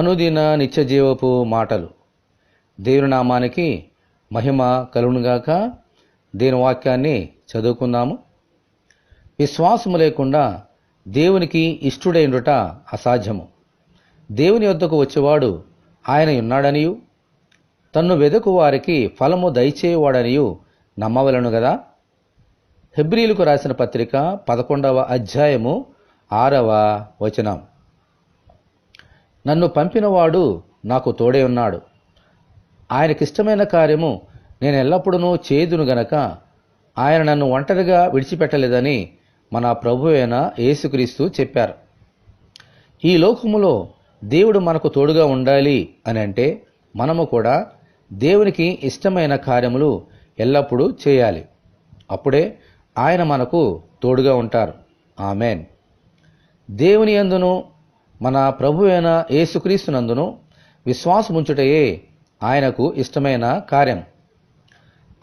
అనుదిన నిత్యజీవపు మాటలు. దేవుని నామానికి మహిమ కలుగునుగాక. దేవుని వాక్యాన్ని చదువుకుందాము. విశ్వాసము లేకుండా దేవునికి ఇష్టుడైండుట అసాధ్యము. దేవుని యొద్దకు వచ్చేవాడు ఆయన ఉన్నాడనియు తన్ను వెదకు వారికి ఫలము దయచేవాడనియు నమ్మవలను గదా. హెబ్రీలకు రాసిన పత్రిక 11వ అధ్యాయము 6వ వచనం. నన్ను పంపినవాడు నాకు తోడే ఉన్నాడు. ఆయనకిష్టమైన కార్యము నేను ఎల్లప్పుడూ చేదును గనక ఆయన నన్ను ఒంటరిగా విడిచిపెట్టలేదని మన ప్రభు అయిన యేసుక్రీస్తు చెప్పారు. ఈ లోకములో దేవుడు మనకు తోడుగా ఉండాలి అని అంటే మనము కూడా దేవునికి ఇష్టమైన కార్యములు ఎల్లప్పుడూ చేయాలి. అప్పుడే ఆయన మనకు తోడుగా ఉంటారు. ఆమెన్. దేవుని యందును మన ప్రభు అయిన యేసుక్రీస్తునందును విశ్వాసముంచుటయే ఆయనకు ఇష్టమైన కార్యం.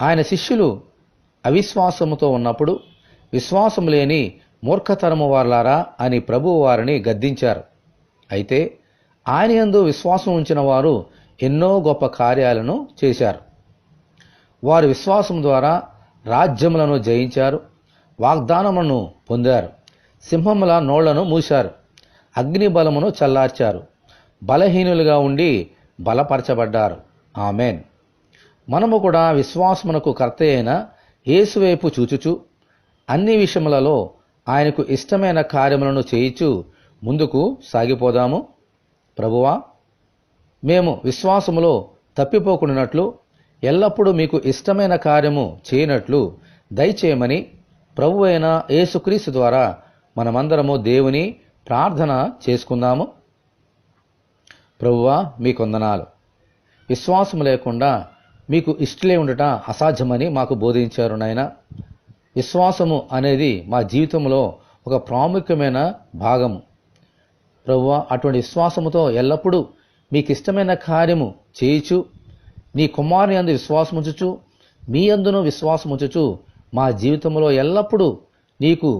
ఆయన శిష్యులు అవిశ్వాసముతో ఉన్నప్పుడు విశ్వాసము లేని మూర్ఖతరము వారలారా అని ప్రభువు వారిని గద్దించారు. అయితే ఆయన యందు విశ్వాసం ఉంచిన వారు ఎన్నో గొప్ప కార్యాలను చేశారు. వారి విశ్వాసం ద్వారా రాజ్యములను జయించారు, వాగ్దానములను పొందారు, సింహముల నోళ్లను మూశారు, అగ్ని బలమును చల్లార్చారు, బలహీనులుగా ఉండి బలపరచబడ్డారు. ఆమెన్. మనము కూడా విశ్వాసమునకు కర్త అయిన యేసువైపు చూచుచు అన్ని విషయములలో ఆయనకు ఇష్టమైన కార్యములను చేయిచు ముందుకు సాగిపోదాము. ప్రభువా, మేము విశ్వాసములో తప్పిపోకుండానట్లు ఎల్లప్పుడూ మీకు ఇష్టమైన కార్యము చేయనట్లు దయచేయమని ప్రభు అయిన యేసుక్రీస్తు ద్వారా మనమందరము దేవుని ప్రార్థన చేసుకుందాము. ప్రభువా, మీకు వందనాలు. విశ్వాసము లేకుండా మీకు ఇష్టలే ఉండట అసాధ్యమని మాకు బోధించారు నాయన. విశ్వాసము అనేది మా జీవితంలో ఒక ప్రాముఖ్యమైన భాగము. ప్రభువా, అటువంటి విశ్వాసముతో ఎల్లప్పుడూ మీకు ఇష్టమైన కార్యము చేయుచు నీ కుమారుని యందు విశ్వాసముంచుచు మీ యందును విశ్వాసముంచుచు మా జీవితంలో ఎల్లప్పుడూ నీకు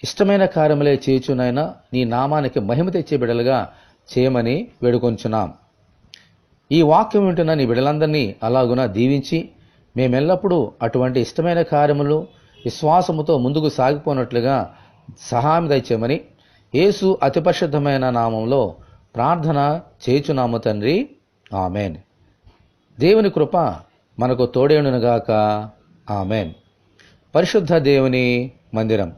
ఇష్టమైన కార్యములే చేయుచునైనా నీ నామానికి మహిమ తెచ్చే బిడలుగా చేయమని వేడుకొంచున్నాం. ఈ వాక్యం వింటున్న నీ బిడలందరినీ అలాగున దీవించి మేమెల్లప్పుడూ అటువంటి ఇష్టమైన కార్యములు విశ్వాసముతో ముందుకు సాగిపోనట్లుగా సహాయం దయచేయమని యేసు అతి పరిశుద్ధమైన నామంలో ప్రార్థన చేయుచున్నాము తండ్రి. ఆమెన్. దేవుని కృప మనకు తోడేయునుగాక. ఆమెన్. పరిశుద్ధ దేవుని మందిరం.